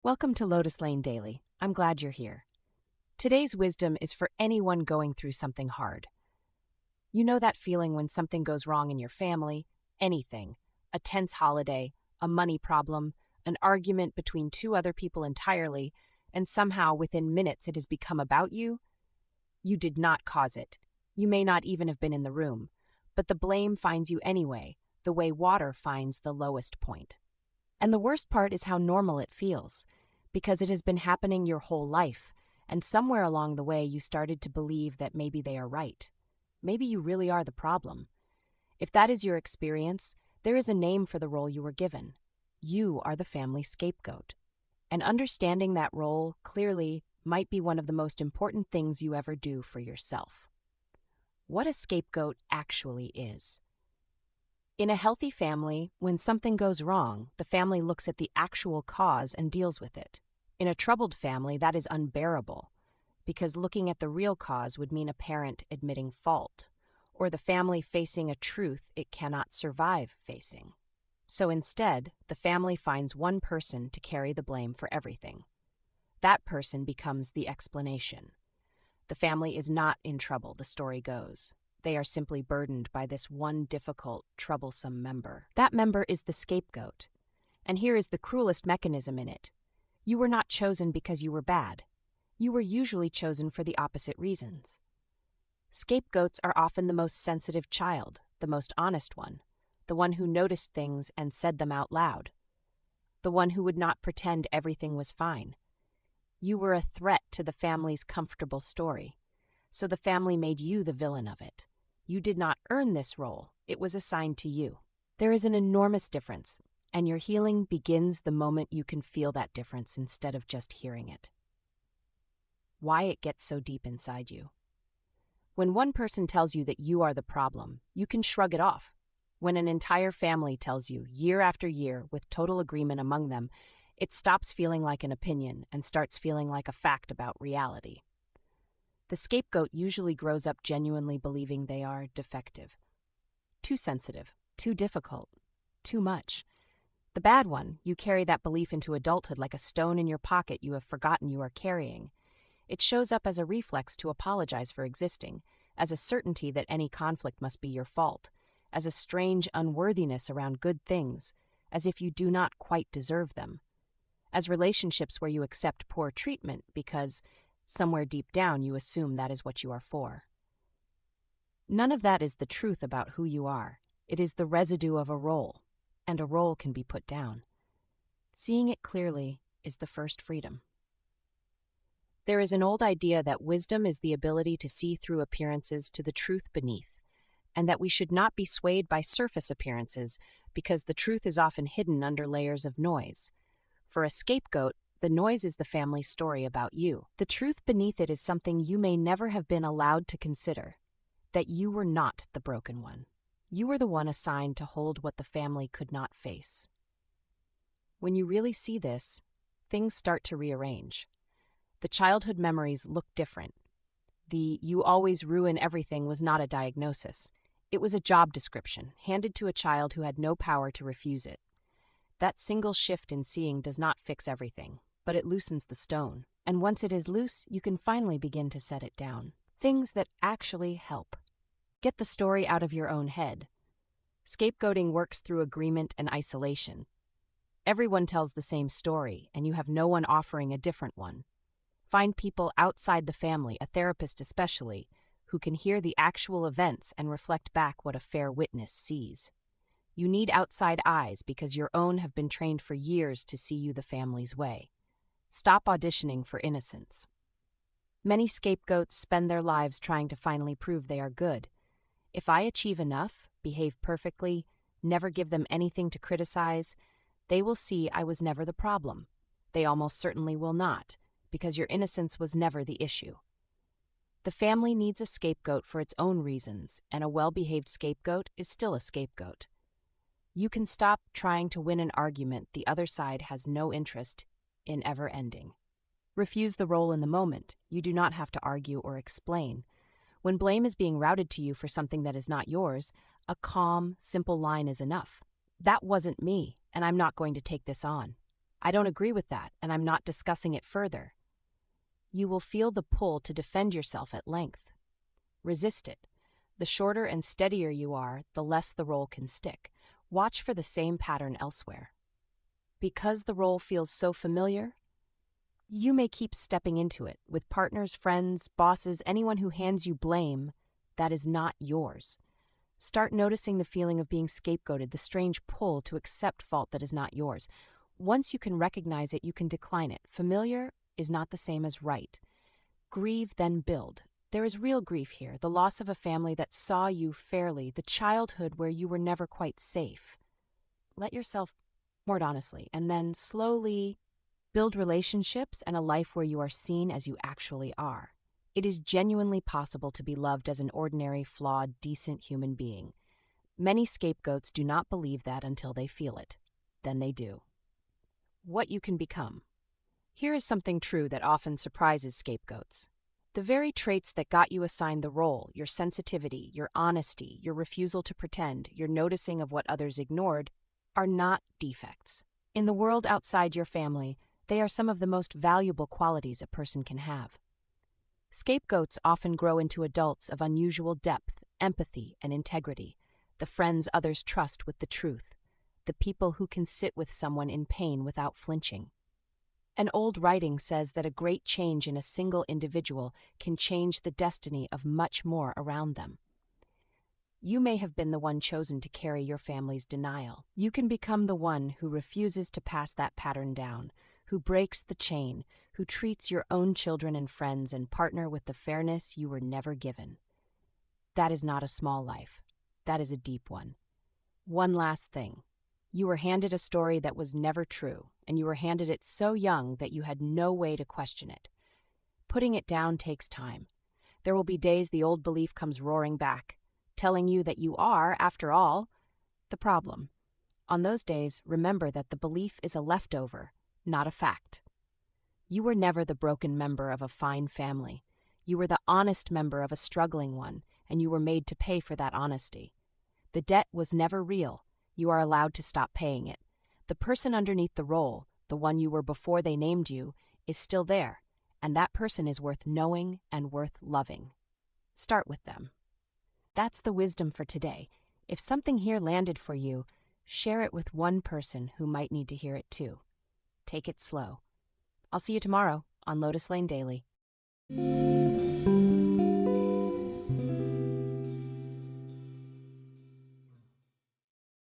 Welcome to Lotus Lane Daily. I'm glad you're here. Today's wisdom is for anyone going through something hard. You know that feeling when something goes wrong in your family, anything, a tense holiday, a money problem, an argument between two other people entirely, and somehow within minutes it has become about you? You did not cause it. You may not even have been in the room, but the blame finds you anyway, the way water finds the lowest point. And the worst part is how normal it feels, because it has been happening your whole life, and somewhere along the way you started to believe that maybe they are right. Maybe you really are the problem. If that is your experience, there is a name for the role you were given. You are the family scapegoat. And understanding that role clearly might be one of the most important things you ever do for yourself. What a scapegoat actually is. In a healthy family, when something goes wrong, the family looks at the actual cause and deals with it. In a troubled family, that is unbearable, because looking at the real cause would mean a parent admitting fault, or the family facing a truth it cannot survive facing. So instead, the family finds one person to carry the blame for everything. That person becomes the explanation. The family is not in trouble, the story goes. They are simply burdened by this one difficult, troublesome member. That member is the scapegoat. And here is the cruelest mechanism in it. You were not chosen because you were bad. You were usually chosen for the opposite reasons. Scapegoats are often the most sensitive child, the most honest one, the one who noticed things and said them out loud, the one who would not pretend everything was fine. You were a threat to the family's comfortable story, so the family made you the villain of it. You did not earn this role, it was assigned to you. There is an enormous difference, and your healing begins the moment you can feel that difference instead of just hearing it. Why it gets so deep inside you. When one person tells you that you are the problem, you can shrug it off. When an entire family tells you, year after year, with total agreement among them, it stops feeling like an opinion and starts feeling like a fact about reality. The scapegoat usually grows up genuinely believing they are defective. Too sensitive, too difficult, too much. The bad one, you carry that belief into adulthood like a stone in your pocket you have forgotten you are carrying. It shows up as a reflex to apologize for existing, as a certainty that any conflict must be your fault, as a strange unworthiness around good things, as if you do not quite deserve them, as relationships where you accept poor treatment because somewhere deep down you assume that is what you are for. None of that is the truth about who you are. It is the residue of a role, and a role can be put down. Seeing it clearly is the first freedom. There is an old idea that wisdom is the ability to see through appearances to the truth beneath, and that we should not be swayed by surface appearances because the truth is often hidden under layers of noise. For a scapegoat, the noise is the family story about you. The truth beneath it is something you may never have been allowed to consider, that you were not the broken one. You were the one assigned to hold what the family could not face. When you really see this, things start to rearrange. The childhood memories look different. The "you always ruin everything" was not a diagnosis. It was a job description, handed to a child who had no power to refuse it. That single shift in seeing does not fix everything, but it loosens the stone. And once it is loose, you can finally begin to set it down. Things that actually help. Get the story out of your own head. Scapegoating works through agreement and isolation. Everyone tells the same story, and you have no one offering a different one. Find people outside the family, a therapist especially, who can hear the actual events and reflect back what a fair witness sees. You need outside eyes because your own have been trained for years to see you the family's way. Stop auditioning for innocence. Many scapegoats spend their lives trying to finally prove they are good. If I achieve enough, behave perfectly, never give them anything to criticize, they will see I was never the problem. They almost certainly will not, because your innocence was never the issue. The family needs a scapegoat for its own reasons, and a well-behaved scapegoat is still a scapegoat. You can stop trying to win an argument the other side has no interest in ever ending. Refuse the role in the moment. You do not have to argue or explain. When blame is being routed to you for something that is not yours, a calm, simple line is enough. That wasn't me, and I'm not going to take this on. I don't agree with that, and I'm not discussing it further. You will feel the pull to defend yourself at length. Resist it. The shorter and steadier you are, the less the role can stick. Watch for the same pattern elsewhere. Because the role feels so familiar, you may keep stepping into it with partners, friends, bosses, anyone who hands you blame that is not yours. Start noticing the feeling of being scapegoated, the strange pull to accept fault that is not yours. Once you can recognize it, you can decline it. Familiar is not the same as right. Grieve, then build. There is real grief here, the loss of a family that saw you fairly, the childhood where you were never quite safe. Let yourself mourn honestly, and then slowly build relationships and a life where you are seen as you actually are. It is genuinely possible to be loved as an ordinary, flawed, decent human being. Many scapegoats do not believe that until they feel it. Then they do. What you can become. Here is something true that often surprises scapegoats. The very traits that got you assigned the role, your sensitivity, your honesty, your refusal to pretend, your noticing of what others ignored, are not defects. In the world outside your family, they are some of the most valuable qualities a person can have. Scapegoats often grow into adults of unusual depth, empathy, and integrity, the friends others trust with the truth, the people who can sit with someone in pain without flinching. An old writing says that a great change in a single individual can change the destiny of much more around them. You may have been the one chosen to carry your family's denial. You can become the one who refuses to pass that pattern down, who breaks the chain, who treats your own children and friends and partner with the fairness you were never given. That is not a small life. That is a deep one. One last thing. You were handed a story that was never true, and you were handed it so young that you had no way to question it. Putting it down takes time. There will be days the old belief comes roaring back, telling you that you are, after all, the problem. On those days, remember that the belief is a leftover, not a fact. You were never the broken member of a fine family. You were the honest member of a struggling one, and you were made to pay for that honesty. The debt was never real. You are allowed to stop paying it. The person underneath the role, the one you were before they named you, is still there, and that person is worth knowing and worth loving. Start with them. That's the wisdom for today. If something here landed for you, share it with one person who might need to hear it too. Take it slow. I'll see you tomorrow on Lotus Lane Daily.